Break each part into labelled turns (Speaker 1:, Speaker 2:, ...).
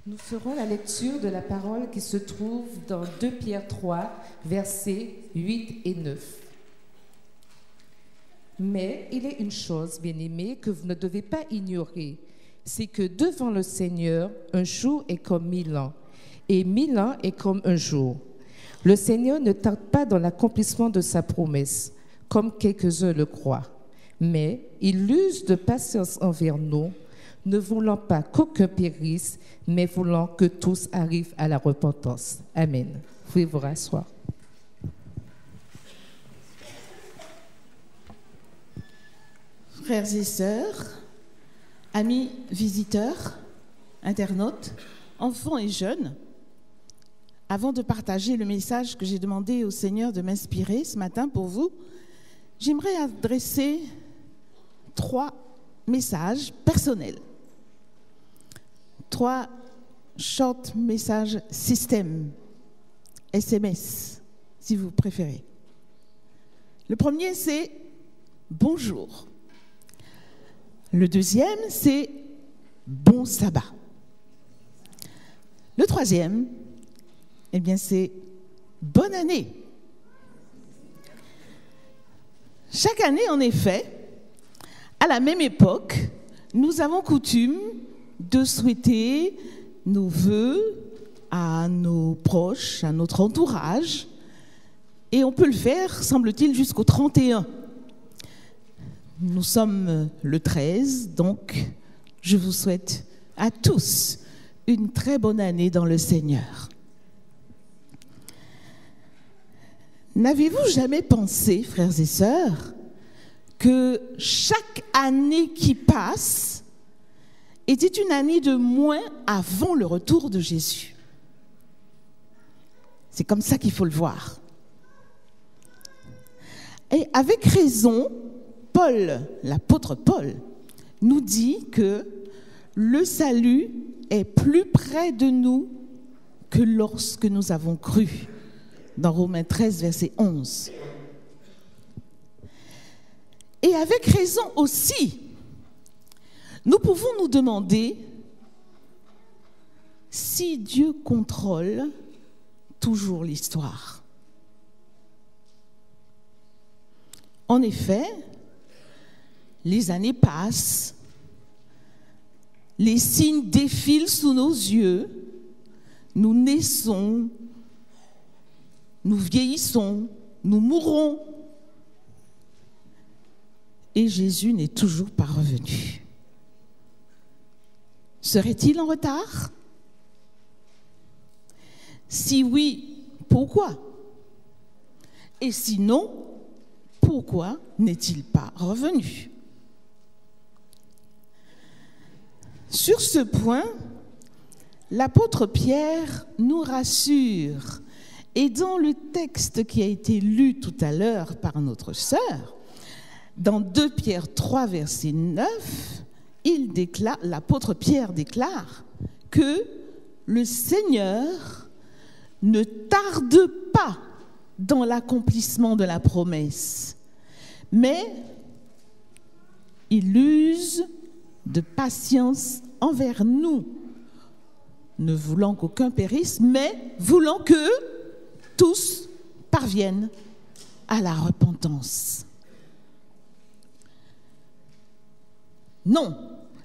Speaker 1: Nous ferons la lecture de la parole qui se trouve dans 2 Pierre 3, versets 8 et 9. Mais il est une chose, bien-aimés, que vous ne devez pas ignorer, c'est que devant le Seigneur, un jour est comme 1000 ans, et 1000 ans est comme un jour. Le Seigneur ne tarde pas dans l'accomplissement de sa promesse, comme quelques-uns le croient, mais il use de patience envers nous, ne voulant pas qu'aucun périsse, mais voulant que tous arrivent à la repentance. Amen. Vous pouvez vous rasseoir.
Speaker 2: Frères et sœurs, amis visiteurs, internautes, enfants et jeunes, avant de partager le message que j'ai demandé au Seigneur de m'inspirer ce matin pour vous, j'aimerais adresser 3 messages personnels. 3 short message system, SMS, si vous préférez. Le premier, c'est bonjour. Le deuxième, c'est bon sabbat. Le troisième, eh bien, c'est bonne année. Chaque année, en effet, à la même époque, nous avons coutume de souhaiter nos vœux à nos proches, à notre entourage, et on peut le faire, semble-t-il, jusqu'au 31. Nous sommes le 13, donc je vous souhaite à tous une très bonne année dans le Seigneur. N'avez-vous jamais pensé, frères et sœurs, que chaque année qui passe était une année de moins avant le retour de Jésus? C'est comme ça qu'il faut le voir. Et avec raison, Paul, l'apôtre Paul, nous dit que le salut est plus près de nous que lorsque nous avons cru, dans Romains 13, verset 11. Et avec raison aussi, nous pouvons nous demander si Dieu contrôle toujours l'histoire. En effet, les années passent, les signes défilent sous nos yeux, nous naissons, nous vieillissons, nous mourrons, et Jésus n'est toujours pas revenu. Serait-il en retard? Si oui, pourquoi? Et sinon, pourquoi n'est-il pas revenu? Sur ce point, l'apôtre Pierre nous rassure. Et dans le texte qui a été lu tout à l'heure par notre sœur, dans 2 Pierre 3, verset 9, l'apôtre Pierre déclare que le Seigneur ne tarde pas dans l'accomplissement de la promesse, mais il use de patience envers nous, ne voulant qu'aucun périsse, mais voulant que tous parviennent à la repentance. Non,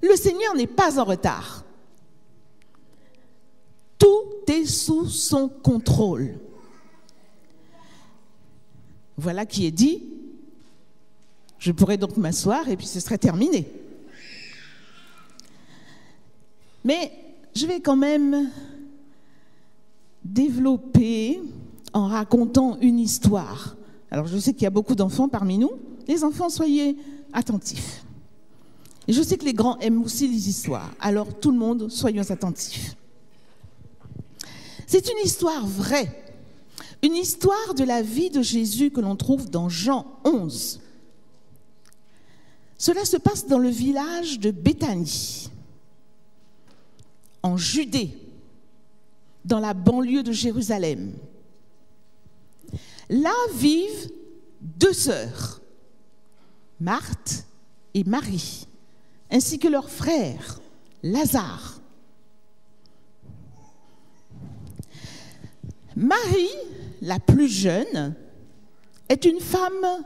Speaker 2: le Seigneur n'est pas en retard. Tout est sous son contrôle. Voilà qui est dit. Je pourrais donc m'asseoir et puis ce serait terminé. Mais je vais quand même développer en racontant une histoire. Alors je sais qu'il y a beaucoup d'enfants parmi nous. Les enfants, soyez attentifs. Et je sais que les grands aiment aussi les histoires. Alors tout le monde, soyons attentifs. C'est une histoire vraie. Une histoire de la vie de Jésus que l'on trouve dans Jean 11. Cela se passe dans le village de Béthanie, en Judée, dans la banlieue de Jérusalem. Là vivent 2 sœurs, Marthe et Marie, ainsi que leur frère, Lazare. Marie, la plus jeune, est une femme,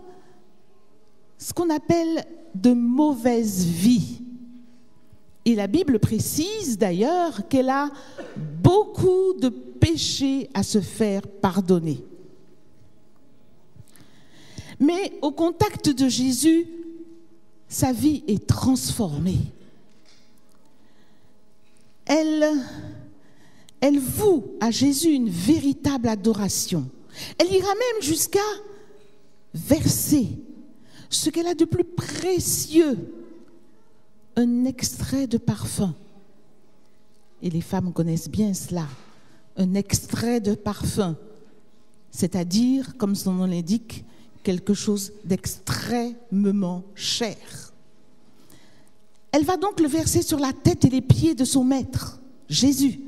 Speaker 2: ce qu'on appelle de mauvaise vie. Et la Bible précise d'ailleurs qu'elle a beaucoup de péchés à se faire pardonner. Mais au contact de Jésus, sa vie est transformée. Elle voue à Jésus une véritable adoration. Elle ira même jusqu'à verser ce qu'elle a de plus précieux, un extrait de parfum. Et les femmes connaissent bien cela, un extrait de parfum, c'est-à-dire, comme son nom l'indique, quelque chose d'extrêmement cher. Elle va donc le verser sur la tête et les pieds de son maître, Jésus,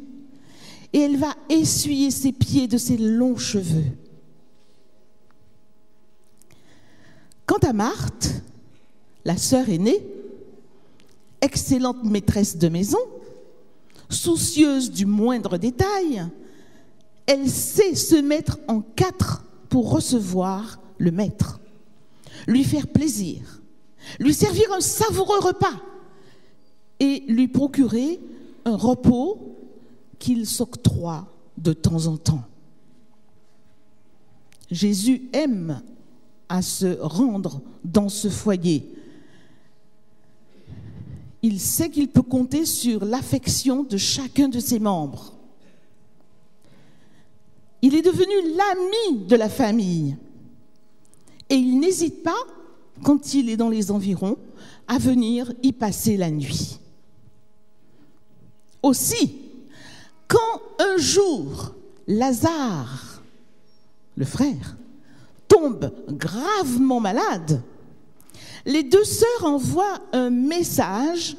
Speaker 2: et elle va essuyer ses pieds de ses longs cheveux. Quant à Marthe, la sœur aînée, excellente maîtresse de maison, soucieuse du moindre détail, elle sait se mettre en quatre pour recevoir le maître, lui faire plaisir, lui servir un savoureux repas et lui procurer un repos qu'il s'octroie de temps en temps. Jésus aime à se rendre dans ce foyer. Il sait qu'il peut compter sur l'affection de chacun de ses membres. Il est devenu l'ami de la famille. Et il n'hésite pas, quand il est dans les environs, à venir y passer la nuit. Aussi, quand un jour, Lazare, le frère, tombe gravement malade, les deux sœurs envoient un message,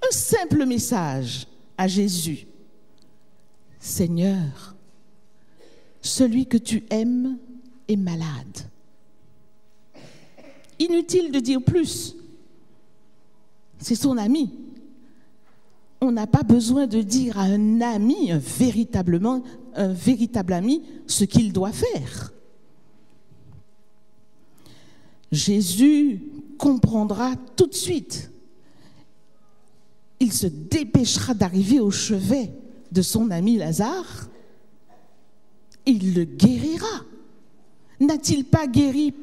Speaker 2: un simple message à Jésus. « Seigneur, celui que tu aimes est malade. » Inutile de dire plus. C'est son ami. On n'a pas besoin de dire à un ami, un véritable ami, ce qu'il doit faire. Jésus comprendra tout de suite. Il se dépêchera d'arriver au chevet de son ami Lazare. Il le guérira. N'a-t-il pas guéri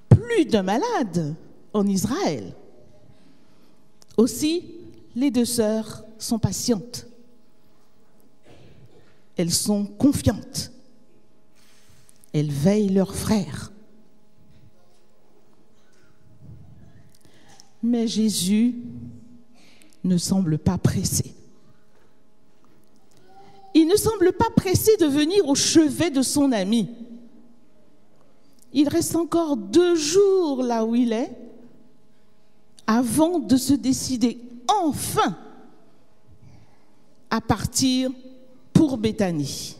Speaker 2: plus d'un malade en Israël? Aussi, les deux sœurs sont patientes. Elles sont confiantes. Elles veillent leur frère. Mais Jésus ne semble pas pressé. Il ne semble pas pressé de venir au chevet de son ami. Il reste encore 2 jours là où il est avant de se décider enfin à partir pour Béthanie.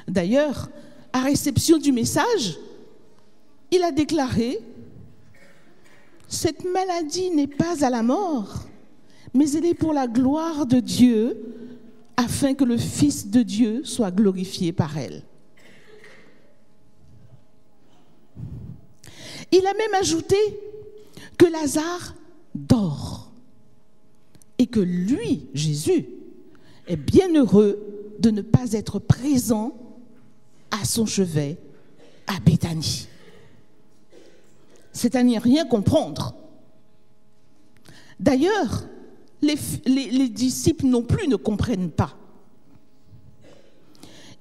Speaker 2: D'ailleurs, à réception du message, il a déclaré: cette maladie n'est pas à la mort, mais elle est pour la gloire de Dieu, afin que le Fils de Dieu soit glorifié par elle. Il a même ajouté que Lazare dort et que lui, Jésus, est bien heureux de ne pas être présent à son chevet à Béthanie. C'est à n'y rien comprendre. D'ailleurs, les disciples non plus ne comprennent pas.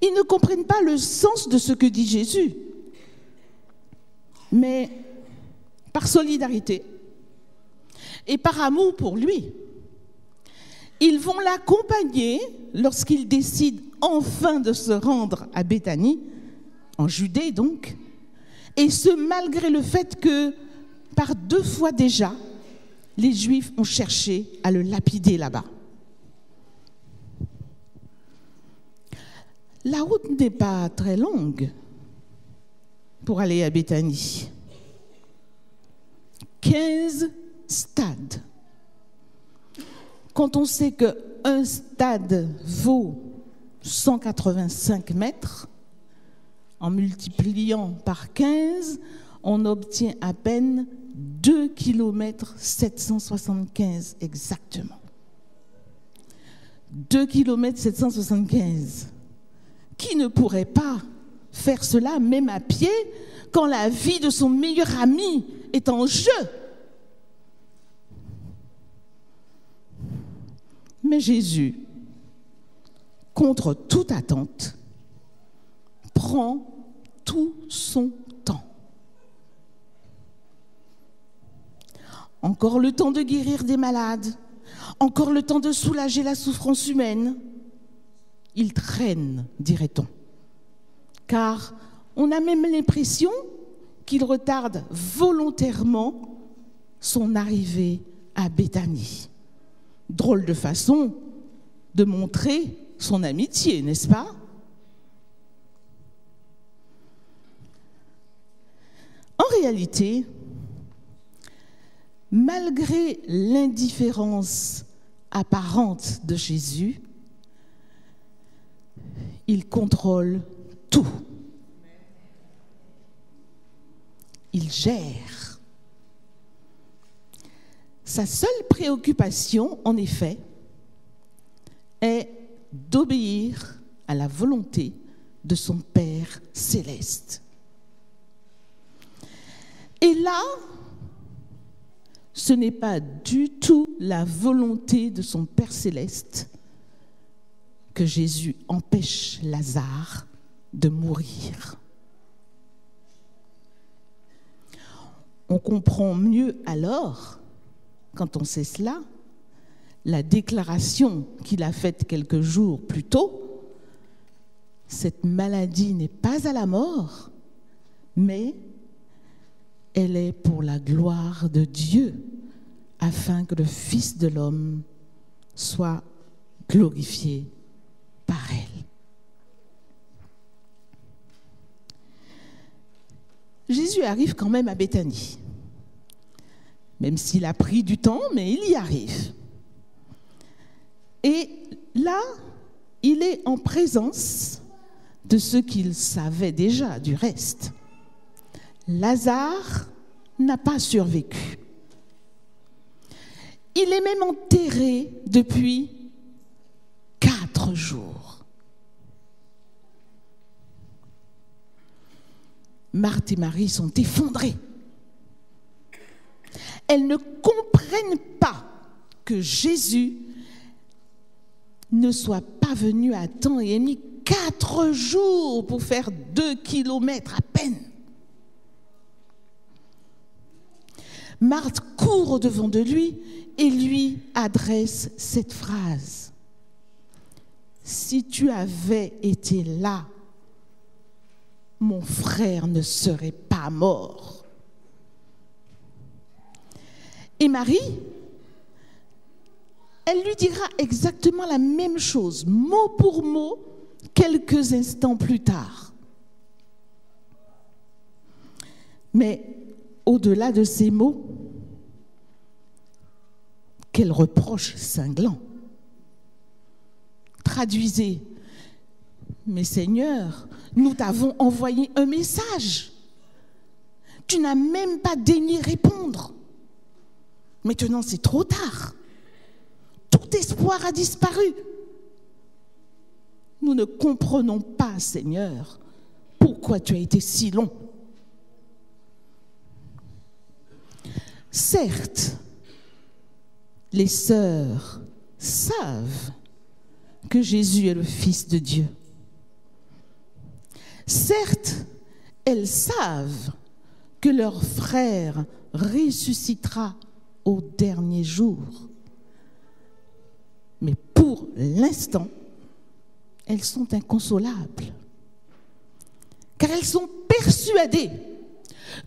Speaker 2: Ils ne comprennent pas le sens de ce que dit Jésus. Mais par solidarité et par amour pour lui, ils vont l'accompagner lorsqu'il décide enfin de se rendre à Béthanie, en Judée donc, et ce malgré le fait que par 2 fois déjà, les Juifs ont cherché à le lapider là-bas. La route n'est pas très longue pour aller à Béthanie. 15 stades. Quand on sait qu'un stade vaut 185 mètres. En multipliant par 15, on obtient à peine 2 km 775 exactement. 2 km 775. Qui ne pourrait pas faire cela même à pied quand la vie de son meilleur ami est en jeu? Mais Jésus, contre toute attente, prend tout son temps. Encore le temps de guérir des malades, encore le temps de soulager la souffrance humaine. Il traîne, dirait-on, car on a même l'impression qu'il retarde volontairement son arrivée à Béthanie. Drôle de façon de montrer son amitié, n'est-ce pas? En réalité, malgré l'indifférence apparente de Jésus, il contrôle tout. Il gère. Sa seule préoccupation, en effet, est d'obéir à la volonté de son Père céleste. Et là, ce n'est pas du tout la volonté de son Père céleste que Jésus empêche Lazare de mourir. On comprend mieux alors, quand on sait cela, la déclaration qu'il a faite quelques jours plus tôt. Cette maladie n'est pas à la mort, mais elle est pour la gloire de Dieu, afin que le Fils de l'homme soit glorifié par elle. Jésus arrive quand même à Béthanie, même s'il a pris du temps, mais il y arrive. Et là, il est en présence de ce qu'il savait déjà du reste. Lazare n'a pas survécu. Il est même enterré depuis 4 jours. Marthe et Marie sont effondrées. Elles ne comprennent pas que Jésus ne soit pas venu à temps et ait mis 4 jours pour faire 2 kilomètres à peine. Marthe court au-devant de lui et lui adresse cette phrase. « Si tu avais été là, mon frère ne serait pas mort. » Et Marie, elle lui dira exactement la même chose, mot pour mot, quelques instants plus tard. Mais au-delà de ces mots, quel reproche cinglant. Traduisez, mais Seigneur, nous t'avons envoyé un message. Tu n'as même pas daigné répondre. Maintenant, c'est trop tard. Tout espoir a disparu. Nous ne comprenons pas, Seigneur, pourquoi tu as été si long. Certes, les sœurs savent que Jésus est le Fils de Dieu. Certes, elles savent que leur frère ressuscitera au dernier jour. Mais pour l'instant, elles sont inconsolables. Car elles sont persuadées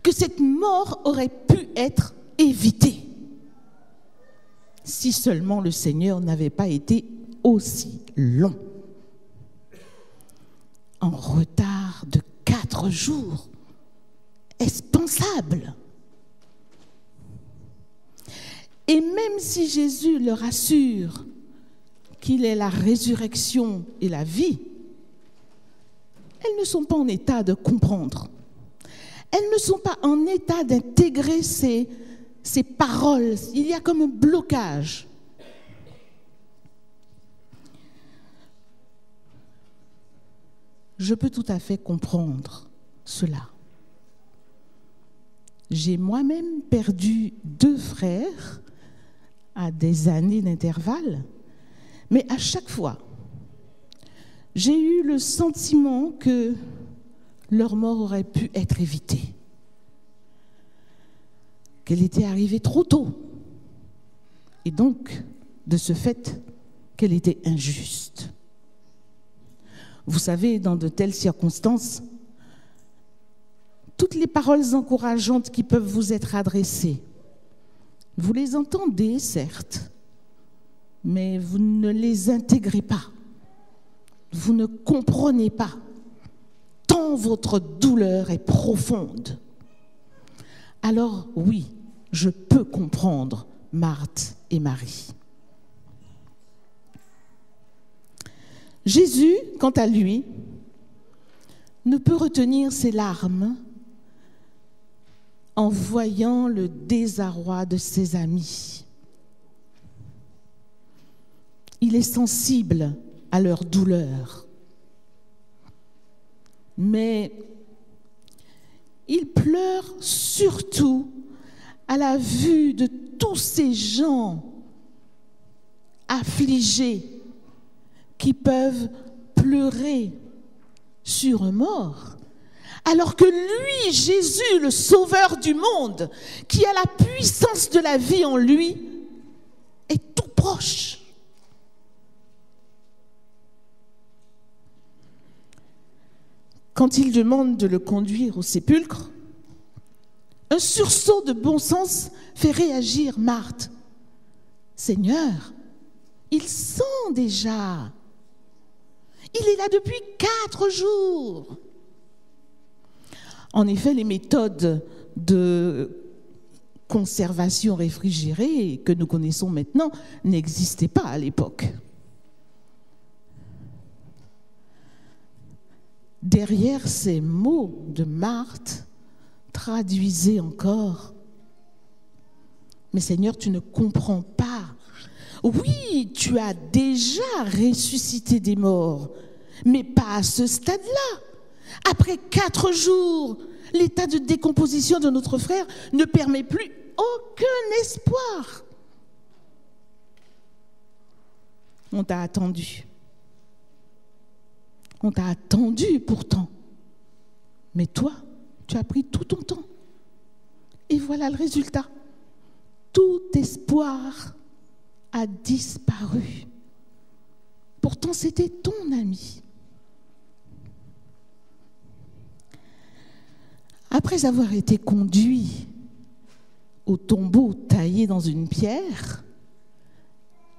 Speaker 2: que cette mort aurait pu être évitée si seulement le Seigneur n'avait pas été aussi long. En retard de 4 jours. Est-ce pensable? Et même si Jésus leur assure qu'il est la résurrection et la vie, elles ne sont pas en état de comprendre. Elles ne sont pas en état d'intégrer ces paroles. Il y a comme un blocage. Je peux tout à fait comprendre cela. J'ai moi-même perdu 2 frères à des années d'intervalle, mais à chaque fois, j'ai eu le sentiment que leur mort aurait pu être évitée, qu'elle était arrivée trop tôt, et donc, de ce fait, qu'elle était injuste. Vous savez, dans de telles circonstances, toutes les paroles encourageantes qui peuvent vous être adressées, vous les entendez, certes, mais vous ne les intégrez pas. Vous ne comprenez pas, tant votre douleur est profonde. Alors oui, je peux comprendre Marthe et Marie. Jésus, quant à lui, ne peut retenir ses larmes en voyant le désarroi de ses amis. Il est sensible à leur douleur, mais il pleure surtout à la vue de tous ces gens affligés qui peuvent pleurer sur un mort, alors que lui, Jésus, le Sauveur du monde, qui a la puissance de la vie en lui, est tout proche. Quand il demande de le conduire au sépulcre, un sursaut de bon sens fait réagir Marthe. « Seigneur, il sent déjà. Il est là depuis 4 jours. » En effet, les méthodes de conservation réfrigérée que nous connaissons maintenant n'existaient pas à l'époque. Derrière ces mots de Marthe, traduisez encore « Mais Seigneur, tu ne comprends pas. Oui, tu as déjà ressuscité des morts, mais pas à ce stade-là. Après 4 jours, l'état de décomposition de notre frère ne permet plus aucun espoir. On t'a attendu. On t'a attendu pourtant. Mais toi, tu as pris tout ton temps. Et voilà le résultat. Tout espoir a disparu. Pourtant, c'était ton ami. Après avoir été conduit au tombeau taillé dans une pierre,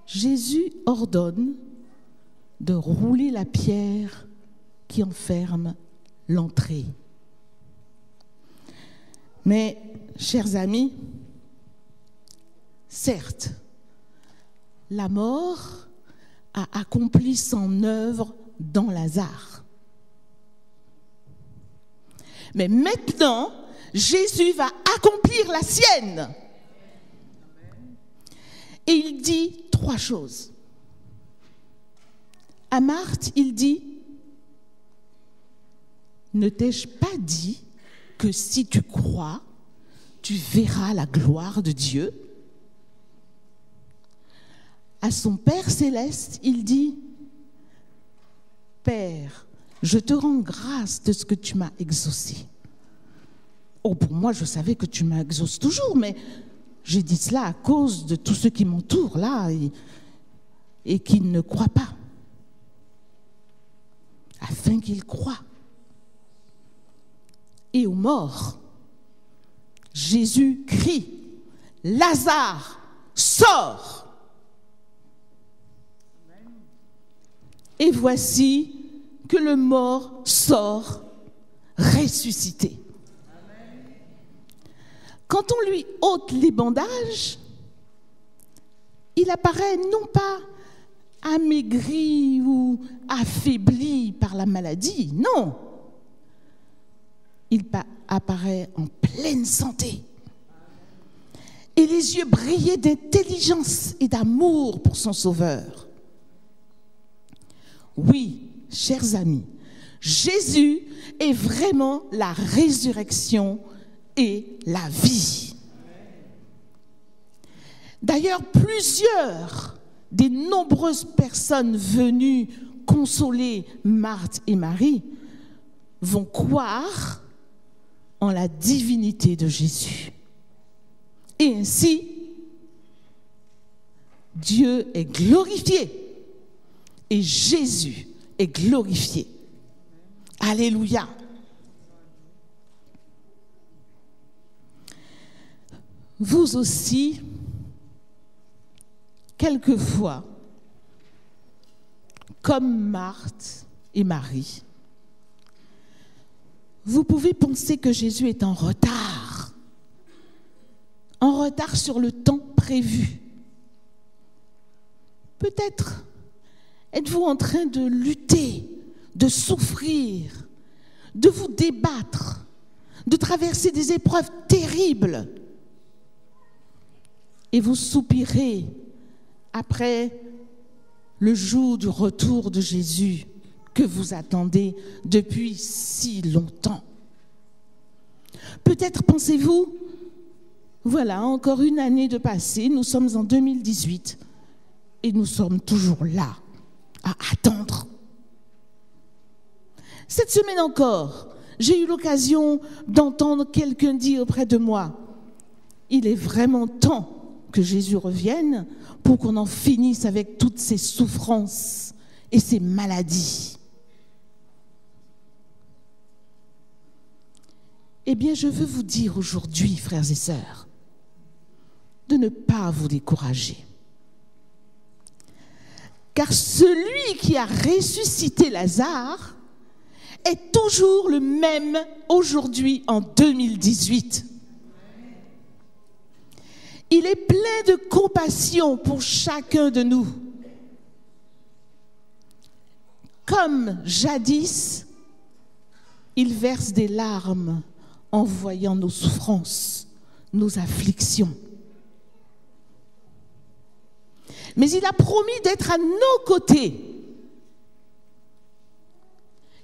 Speaker 2: Jésus ordonne de rouler la pierre qui enferme l'entrée. Mais, chers amis, certes, la mort a accompli son œuvre dans Lazare. Mais maintenant, Jésus va accomplir la sienne. Et il dit 3 choses. À Marthe, il dit « Ne t'ai-je pas dit que si tu crois, tu verras la gloire de Dieu ?» À son Père céleste, il dit « Père, je te rends grâce de ce que tu m'as exaucé. » Oh, pour moi, je savais que tu m'exauces toujours, mais j'ai dit cela à cause de tous ceux qui m'entourent là et qui ne croient pas, afin qu'ils croient. Et aux morts, Jésus crie « Lazare, sors !» Et voici que le mort sort ressuscité. Quand on lui ôte les bandages, il apparaît non pas amaigri ou affaibli par la maladie. Non. Il apparaît en pleine santé. Et les yeux brillaient d'intelligence et d'amour pour son Sauveur. Oui, chers amis, Jésus est vraiment la résurrection et la vie. D'ailleurs, plusieurs des nombreuses personnes venues consoler Marthe et Marie vont croire en la divinité de Jésus. Et ainsi, Dieu est glorifié et Jésus est glorifié. Alléluia. Vous aussi, quelquefois, comme Marthe et Marie, vous pouvez penser que Jésus est en retard sur le temps prévu. Peut-être êtes-vous en train de lutter, de souffrir, de vous débattre, de traverser des épreuves terribles. Et vous soupirez après le jour du retour de Jésus que vous attendez depuis si longtemps. Peut-être pensez-vous, voilà, encore une année de passé, nous sommes en 2018 et nous sommes toujours là, à attendre. Cette semaine encore, j'ai eu l'occasion d'entendre quelqu'un dire auprès de moi, il est vraiment temps que Jésus revienne pour qu'on en finisse avec toutes ces souffrances et ces maladies. Eh bien, je veux vous dire aujourd'hui, frères et sœurs, de ne pas vous décourager. Car celui qui a ressuscité Lazare est toujours le même aujourd'hui en 2018. Il est plein de compassion pour chacun de nous. Comme jadis, il verse des larmes en voyant nos souffrances, nos afflictions. Mais il a promis d'être à nos côtés.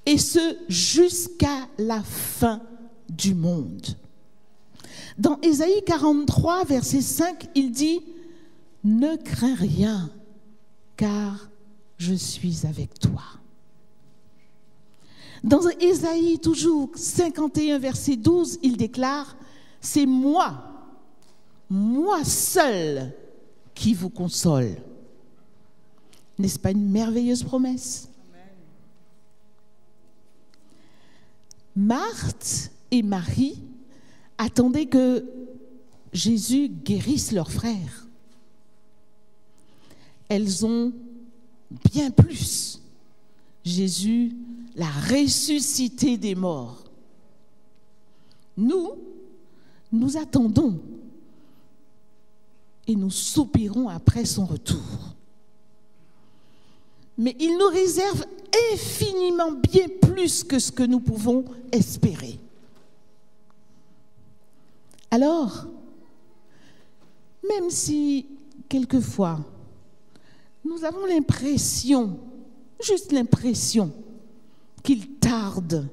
Speaker 2: Et ce, jusqu'à la fin du monde. Dans Ésaïe 43, verset 5, il dit « Ne crains rien, car je suis avec toi. » Dans Ésaïe, toujours 51, verset 12, il déclare « C'est moi seul, qui vous console. » N'est-ce pas une merveilleuse promesse? Marthe et Marie attendaient que Jésus guérisse leur frère. Elles ont bien plus. Jésus l'a ressuscité des morts. Nous attendons et nous soupirons après son retour. Mais il nous réserve infiniment bien plus que ce que nous pouvons espérer. Alors, même si quelquefois nous avons l'impression, juste l'impression, qu'il tarde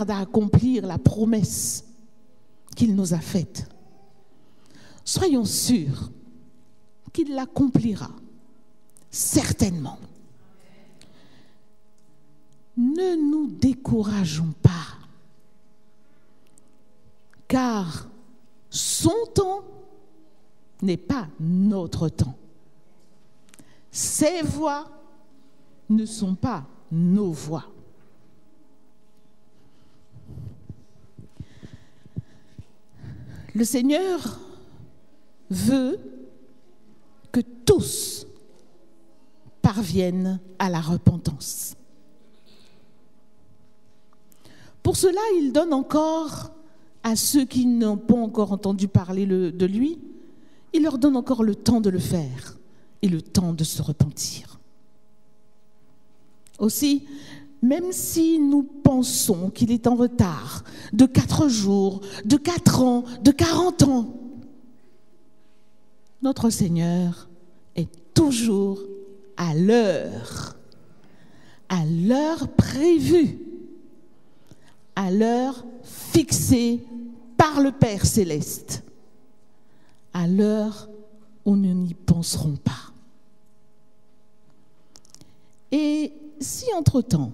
Speaker 2: à accomplir la promesse qu'il nous a faite, soyons sûrs qu'il l'accomplira, certainement. Ne nous décourageons pas, car son temps n'est pas notre temps. Ses voies ne sont pas nos voies. Le Seigneur veut que tous parviennent à la repentance. Pour cela, il donne encore à ceux qui n'ont pas encore entendu parler de lui, il leur donne encore le temps de le faire. et le temps de se repentir. Aussi, même si nous pensons qu'il est en retard de 4 jours, de 4 ans, de 40 ans, notre Seigneur est toujours à l'heure prévue, à l'heure fixée par le Père Céleste, à l'heure où nous n'y penserons pas. Et si entre-temps,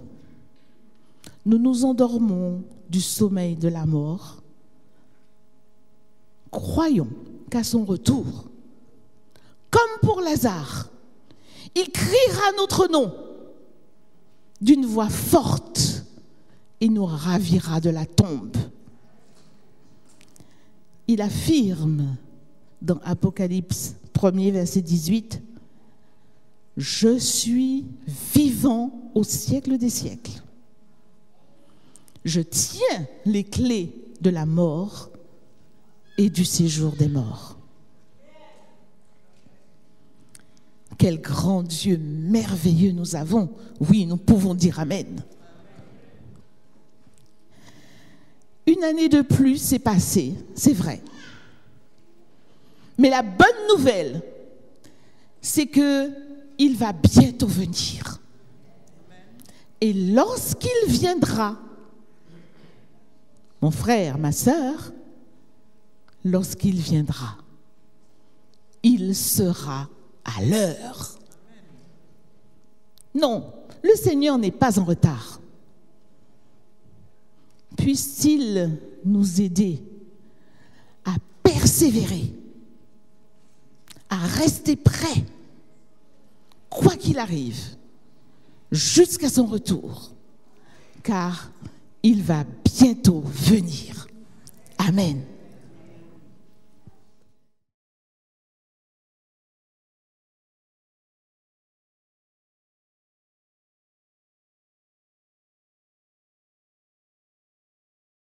Speaker 2: nous nous endormons du sommeil de la mort, croyons qu'à son retour, comme pour Lazare, il criera notre nom d'une voix forte et nous ravira de la tombe. Il affirme dans Apocalypse 1er, verset 18, « Je suis vivant au siècle des siècles. Je tiens les clés de la mort et du séjour des morts. » Quel grand Dieu merveilleux nous avons. Oui, nous pouvons dire Amen. Une année de plus s'est passée, c'est vrai. Mais la bonne nouvelle, c'est qu'il va bientôt venir. Et lorsqu'il viendra, mon frère, ma sœur, lorsqu'il viendra, il sera à l'heure. Non, le Seigneur n'est pas en retard. Puisse-t-il nous aider à persévérer, à rester prêts, quoi qu'il arrive, jusqu'à son retour, car il va bientôt venir. Amen.